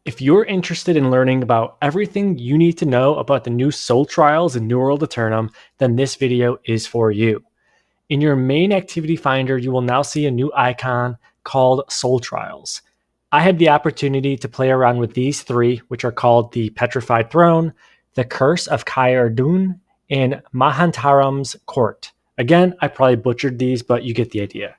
If you're interested in learning about everything you need to know about the new Soul Trials in New World Aeternum, then this video is for you. In your main activity finder, you will now see a new icon called Soul Trials. I had the opportunity to play around with these three, which are called the Petrified Throne, the Curse of Caer Dun, and Mahantaram's Court. Again, I probably butchered these, but you get the idea.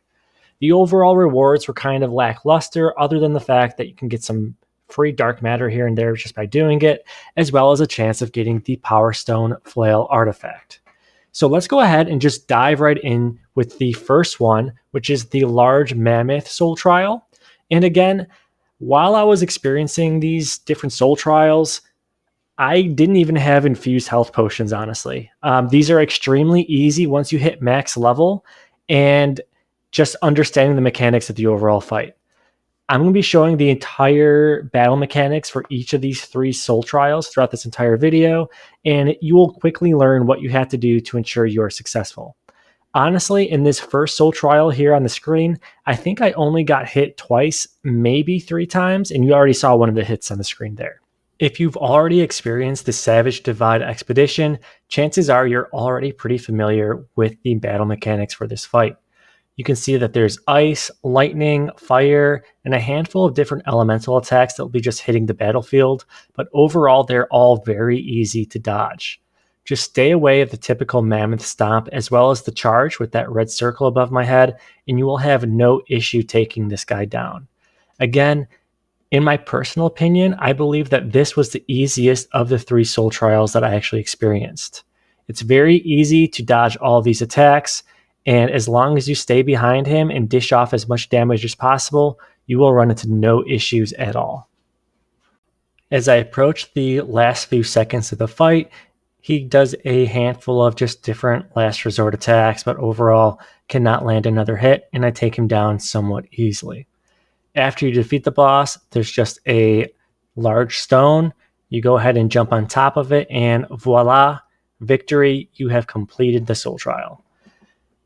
The overall rewards were kind of lackluster, other than the fact that you can get some free dark matter here and there just by doing it, as well as a chance of getting the Power Stone Flail artifact. So let's go ahead and just dive right in with the first one, which is the Large Mammoth Soul Trial. And again, while I was experiencing these different soul trials, I didn't even have infused health potions, honestly. These are extremely easy once you hit max level and just understanding the mechanics of the overall fight. I'm going to be showing the entire battle mechanics for each of these three soul trials throughout this entire video, and you will quickly learn what you have to do to ensure you are successful. Honestly, in this first soul trial here on the screen, I think I only got hit twice, maybe 3 times, and you already saw one of the hits on the screen there. If you've already experienced the Savage Divide Expedition, chances are you're already pretty familiar with the battle mechanics for this fight. You can see that there's ice, lightning, fire, and a handful of different elemental attacks that will be just hitting the battlefield, but overall they're all very easy to dodge. Just stay away of the typical mammoth stomp as well as the charge with that red circle above my head, and you will have no issue taking this guy down. Again, in my personal opinion, I believe that this was the easiest of the 3 soul trials that I actually experienced. It's very easy to dodge all of these attacks, and as long as you stay behind him and dish off as much damage as possible, you will run into no issues at all. As I approach the last few seconds of the fight, he does a handful of just different last resort attacks, but overall cannot land another hit, and I take him down somewhat easily. After you defeat the boss, there's just a large stone. You go ahead and jump on top of it, and voila, victory, you have completed the soul trial,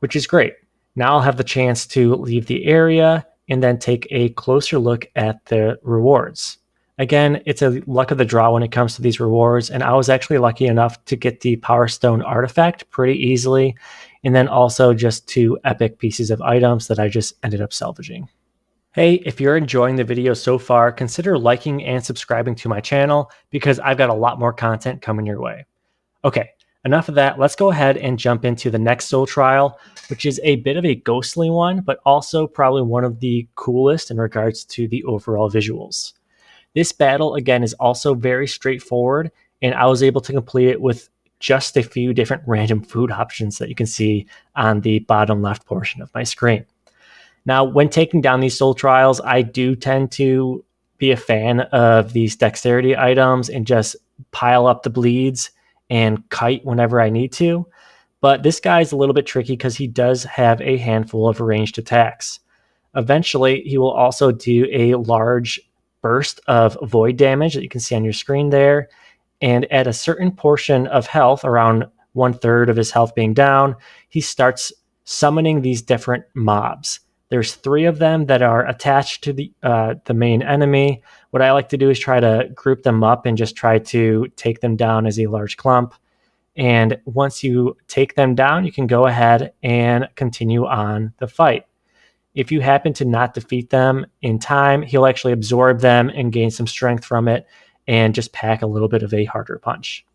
which is great. Now I'll have the chance to leave the area and then take a closer look at the rewards. Again, it's a luck of the draw when it comes to these rewards, and I was actually lucky enough to get the Power Stone artifact pretty easily, and then also just 2 epic pieces of items that I just ended up salvaging. Hey, if you're enjoying the video so far, consider liking and subscribing to my channel because I've got a lot more content coming your way. Okay, enough of that. Let's go ahead and jump into the next soul trial, which is a bit of a ghostly one, but also probably one of the coolest in regards to the overall visuals. This battle, again, is also very straightforward, and I was able to complete it with just a few different random food options that you can see on the bottom left portion of my screen. Now, when taking down these soul trials, I do tend to be a fan of these dexterity items and just pile up the bleeds and kite whenever I need to. But this guy is a little bit tricky because he does have a handful of ranged attacks. Eventually, he will also do a large burst of void damage that you can see on your screen there. And at a certain portion of health, around 1/3 of his health being down, he starts summoning these different mobs. There's 3 of them that are attached to the main enemy. What I like to do is try to group them up and just try to take them down as a large clump. And once you take them down, you can go ahead and continue on the fight. If you happen to not defeat them in time, he'll actually absorb them and gain some strength from it and just pack a little bit of a harder punch.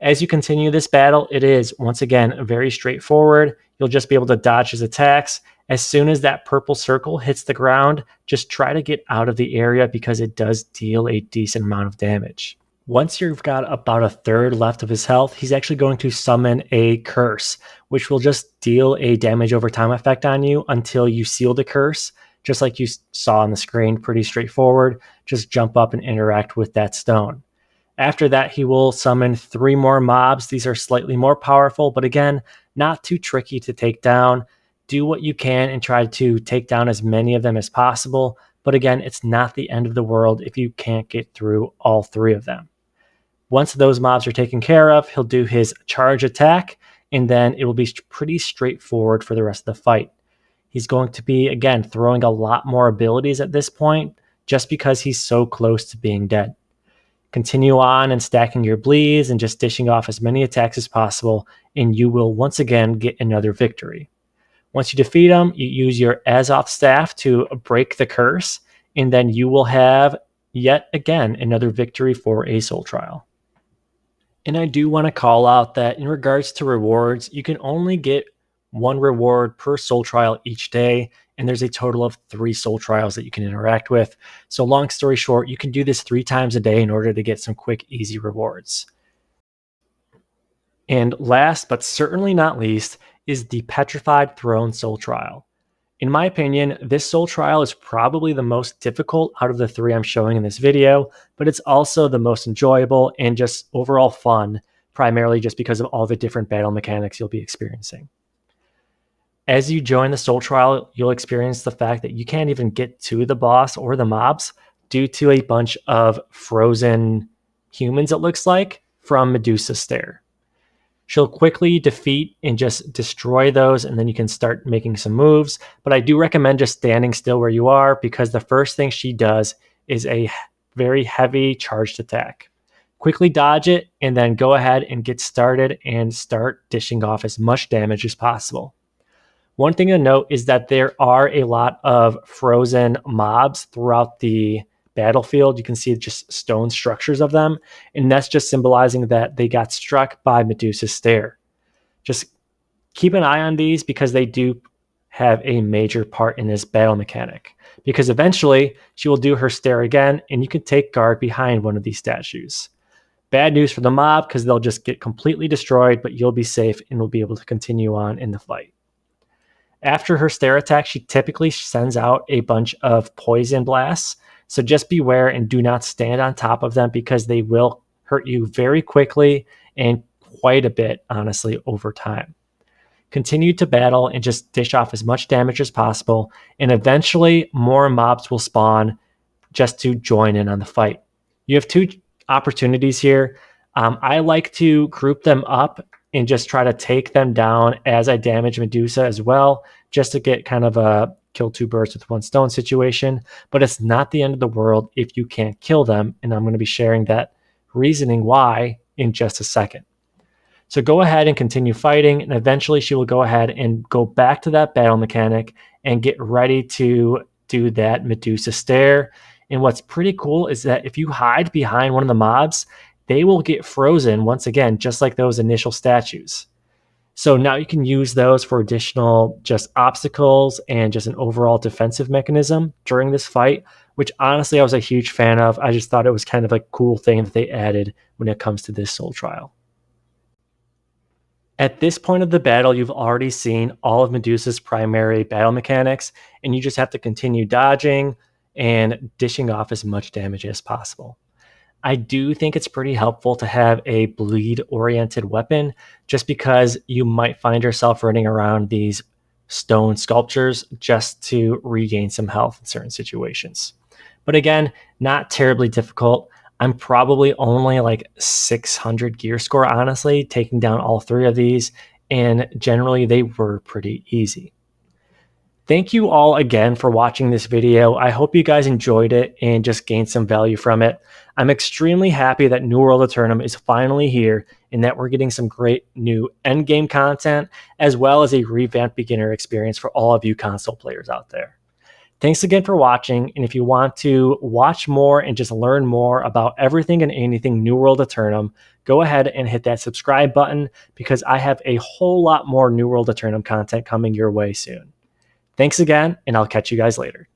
As you continue this battle, it is, once again, very straightforward. You'll just be able to dodge his attacks. As soon as that purple circle hits the ground, just try to get out of the area because it does deal a decent amount of damage. Once you've got about 1/3 left of his health, he's actually going to summon a curse, which will just deal a damage over time effect on you until you seal the curse. Just like you saw on the screen, pretty straightforward. Just jump up and interact with that stone. After that, he will summon 3 more mobs. These are slightly more powerful, but again, not too tricky to take down. Do what you can and try to take down as many of them as possible. But again, it's not the end of the world if you can't get through all 3 of them. Once those mobs are taken care of, he'll do his charge attack, and then it will be pretty straightforward for the rest of the fight. He's going to be, again, throwing a lot more abilities at this point, just because he's so close to being dead. Continue on and stacking your bleeds and just dishing off as many attacks as possible, and you will once again get another victory. Once you defeat him, you use your Azoth staff to break the curse, and then you will have yet again another victory for a soul trial. And I do want to call out that in regards to rewards, you can only get one reward per soul trial each day, and there's a total of 3 soul trials that you can interact with. So long story short, you can do this 3 times a day in order to get some quick, easy rewards. And last but certainly not least is the Petrified Throne soul trial. In my opinion, this soul trial is probably the most difficult out of the 3 I'm showing in this video, but it's also the most enjoyable and just overall fun, primarily just because of all the different battle mechanics you'll be experiencing. As you join the soul trial, you'll experience the fact that you can't even get to the boss or the mobs due to a bunch of frozen humans, it looks like, from Medusa's Stare. She'll quickly defeat and just destroy those, and then you can start making some moves. But I do recommend just standing still where you are, because the first thing she does is a very heavy charged attack. Quickly dodge it, and then go ahead and get started and start dishing off as much damage as possible. One thing to note is that there are a lot of frozen mobs throughout the battlefield. You can see just stone structures of them, and that's just symbolizing that they got struck by Medusa's Stare. Just keep an eye on these, because they do have a major part in this battle mechanic, because eventually she will do her stare again, and you can take guard behind one of these statues. Bad news for the mob, because they'll just get completely destroyed, but you'll be safe and will be able to continue on in the fight. After her stare attack, she typically sends out a bunch of poison blasts, so just beware and do not stand on top of them, because they will hurt you very quickly and quite a bit, honestly, over time. Continue to battle and just dish off as much damage as possible, and eventually more mobs will spawn just to join in on the fight. You have 2 opportunities here. I like to group them up and just try to take them down as I damage Medusa as well, just to get kind of a kill 2 birds with 1 stone situation. But it's not the end of the world if you can't kill them, and I'm going to be sharing that reasoning why in just a second. So go ahead and continue fighting, and eventually she will go ahead and go back to that battle mechanic and get ready to do that Medusa Stare. And what's pretty cool is that if you hide behind one of the mobs, they will get frozen once again, just like those initial statues. So now you can use those for additional just obstacles and just an overall defensive mechanism during this fight, which honestly I was a huge fan of. I just thought it was kind of a cool thing that they added when it comes to this soul trial. At this point of the battle, you've already seen all of Medusa's primary battle mechanics, and you just have to continue dodging and dishing off as much damage as possible. I do think it's pretty helpful to have a bleed-oriented weapon, just because you might find yourself running around these stone sculptures just to regain some health in certain situations. But again, not terribly difficult. I'm probably only like 600 gear score, honestly, taking down all 3 of these, and generally they were pretty easy. Thank you all again for watching this video. I hope you guys enjoyed it and just gained some value from it. I'm extremely happy that New World Aeternum is finally here, and that we're getting some great new endgame content, as well as a revamped beginner experience for all of you console players out there. Thanks again for watching, and if you want to watch more and just learn more about everything and anything New World Aeternum, go ahead and hit that subscribe button, because I have a whole lot more New World Aeternum content coming your way soon. Thanks again, and I'll catch you guys later.